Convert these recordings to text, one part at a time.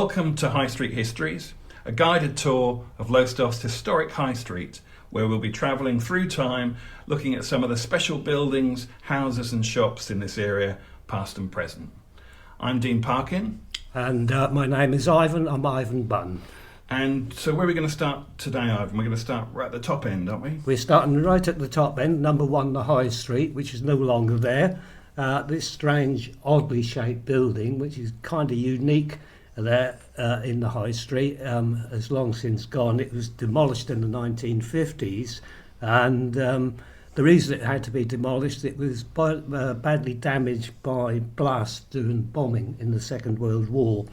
Welcome to High Street Histories, a guided tour of Lowestoft's historic High Street, where we'll be travelling through time, looking at some of the special buildings, houses and shops in this area, past and present. I'm Dean Parkin. And my name is Ivan. I'm Ivan Bunn. And so where are we going to start today, Ivan? We're going to start right at the top end, aren't we? We're starting right at the top end, number 1, the High Street, which is no longer there. This strange, oddly shaped building, which is kind of unique there in the High Street, has long since gone. It was demolished in the 1950s, and the reason it had to be demolished, it was badly damaged by blast during bombing in the Second World War.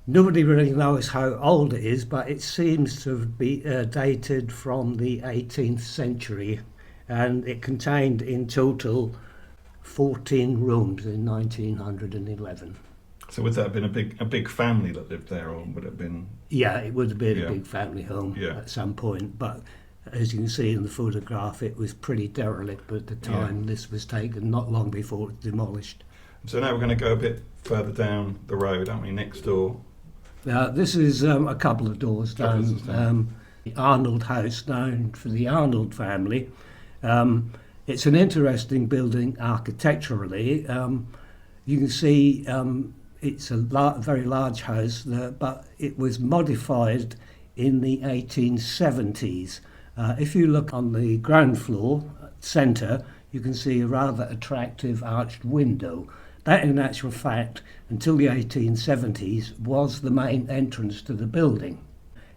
Nobody really knows how old it is, but it seems to be dated from the 18th century, and it contained in total 14 rooms in 1911. So would that have been a big family that lived there, or would it have been? Yeah, it would have been a big family home at some point, but as you can see in the photograph, it was pretty derelict at the time this was taken, not long before it was demolished. So now we're going to go a bit further down the road, aren't we, next door? This is a couple of doors down. The Arnold House, known for the Arnold family. It's an interesting building architecturally. You can see it's a very large house, but it was modified in the 1870s. If you look on the ground floor, centre, you can see a rather attractive arched window. That, in actual fact, until the 1870s, was the main entrance to the building.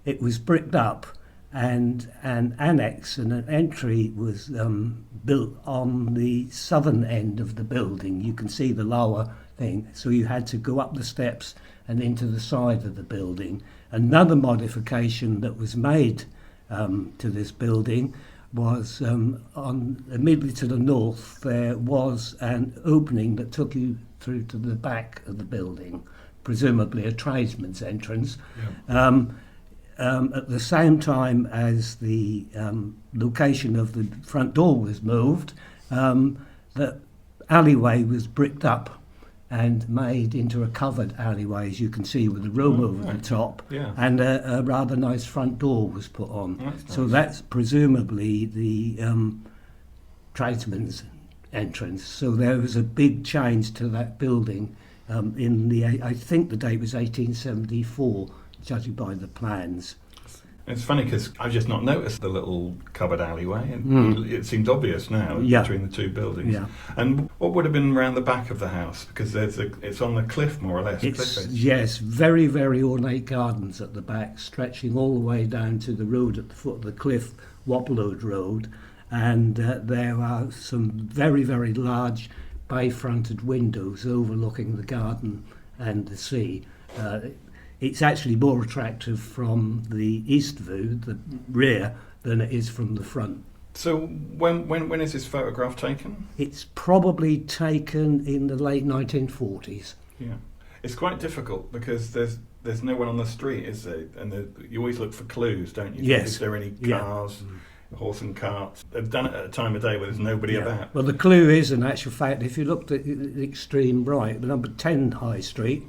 It was bricked up, and an annex and an entry was built on the southern end of the building. You can see the lower thing, so you had to go up the steps and into the side of the building. Another modification that was made to this building was immediately to the north there was an opening that took you through to the back of the building, presumably a tradesman's entrance. At the same time as the location of the front door was moved, the alleyway was bricked up and made into a covered alleyway, as you can see, with a room over the top, and a rather nice front door was put on. So that's presumably the tradesman's entrance. So there was a big change to that building I think the date was 1874, judging by the plans. It's funny because I've just not noticed the little covered alleyway, and it seems obvious now between the two buildings. And what would have been around the back of the house? Because it's on the cliff, more or less. Yes, very, very ornate gardens at the back, stretching all the way down to the road at the foot of the cliff, Wapload Road, and there are some very, very large bay-fronted windows overlooking the garden and the sea. It's actually more attractive from the east view, the rear, than it is from the front. So when is this photograph taken? It's probably taken in the late 1940s. Yeah, it's quite difficult because there's no one on the street, is there? And you always look for clues, don't you? Yes. Is there any cars, horse and carts? They've done it at a time of day where there's nobody about. Well, the clue is, in actual fact, if you looked at the extreme right, the number 10 High Street,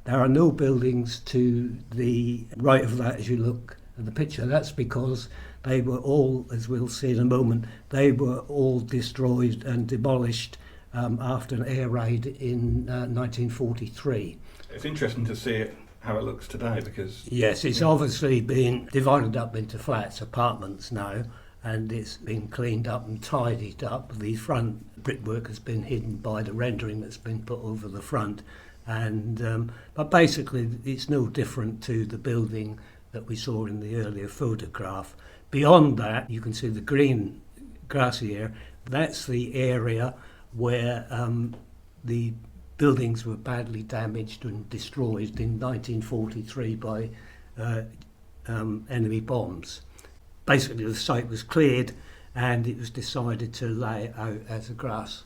there are no buildings to the right of that as you look at the picture. That's because they were all, as we'll see in a moment, they were all destroyed and demolished after an air raid in 1943. It's interesting to see how it looks today because... Yes, it's obviously been divided up into flats, apartments now, and it's been cleaned up and tidied up. The front brickwork has been hidden by the rendering that's been put over the front. And but basically it's no different to the building that we saw in the earlier photograph. Beyond that, you can see the green grassy area. That's the area where the buildings were badly damaged and destroyed in 1943 by enemy bombs. Basically the site was cleared and it was decided to lay it out as a grass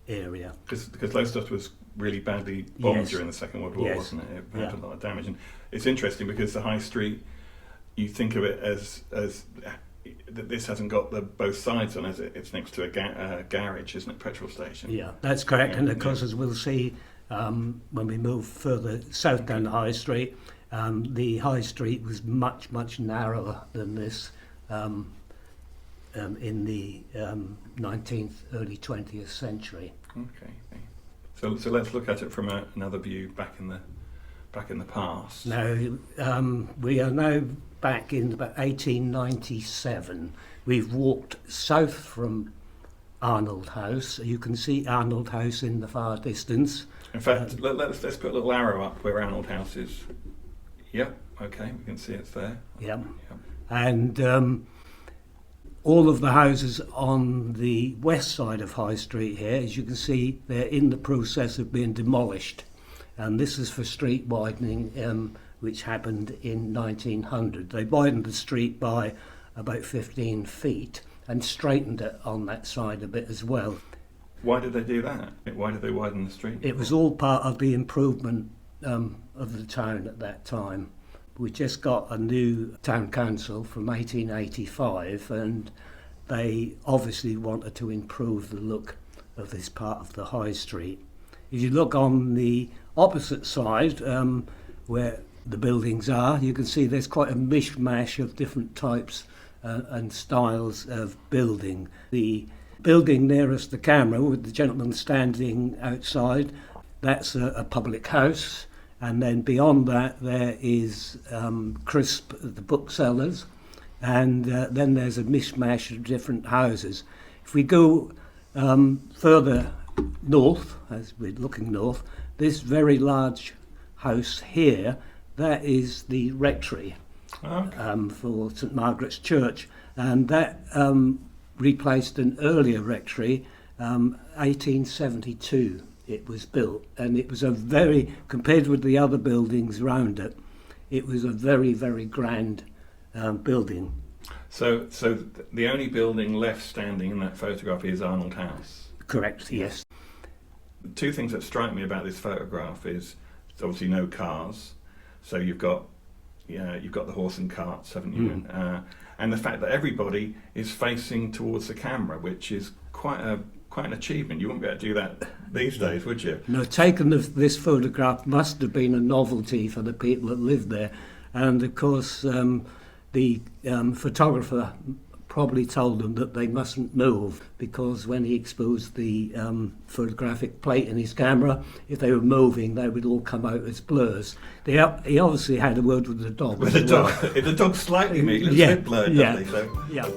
area. Because Lowestoft was really badly bombed during the Second World War, wasn't it? It had a lot of damage. And it's interesting because the High Street, you think of it as that this hasn't got both sides on, is it? It's next to a garage, isn't it? Petrol station. Yeah, that's correct. And of course, as we'll see When we moved further south down the High Street, the High Street was much, much narrower than this in the 19th, early 20th century. Okay. So let's look at it from another view back in the past. Now, we are now back in about 1897. We've walked south from Arnold House. You can see Arnold House in the far distance. In fact, let's put a little arrow up where Arnold House is. Yep, okay, we can see it's there. Yep. And all of the houses on the west side of High Street here, as you can see, they're in the process of being demolished. And this is for street widening, which happened in 1900. They widened the street by about 15 feet and straightened it on that side a bit as well. Why did they do that? Why did they widen the street? It was all part of the improvement of the town at that time. We just got a new town council from 1885, and they obviously wanted to improve the look of this part of the High Street. If you look on the opposite side, where the buildings are, you can see there's quite a mishmash of different types and styles of building. The building nearest the camera, with the gentleman standing outside, that's a public house. And then beyond that, there is Crisp, the booksellers, and then there's a mishmash of different houses. If we go further north, as we're looking north, this very large house here, that is the rectory for St Margaret's Church, and that replaced an earlier rectory, 1872. It was built, and it was compared with the other buildings around it, it was a very, very grand building. So the only building left standing in that photograph is Arnold House? Correct, yes. The two things that strike me about this photograph is obviously no cars, so you've got the horse and carts, haven't you? And the fact that everybody is facing towards the camera, which is quite an achievement. You wouldn't be able to do that these days, would you? No, taking this photograph must have been a novelty for the people that lived there. And of course, the photographer probably told them that they mustn't move, because when he exposed the photographic plate in his camera, if they were moving, they would all come out as blurs. He obviously had a word with the dog. With the dog. If the dog's slightly moving, it's a bit blurred, doesn't he? So. Yeah.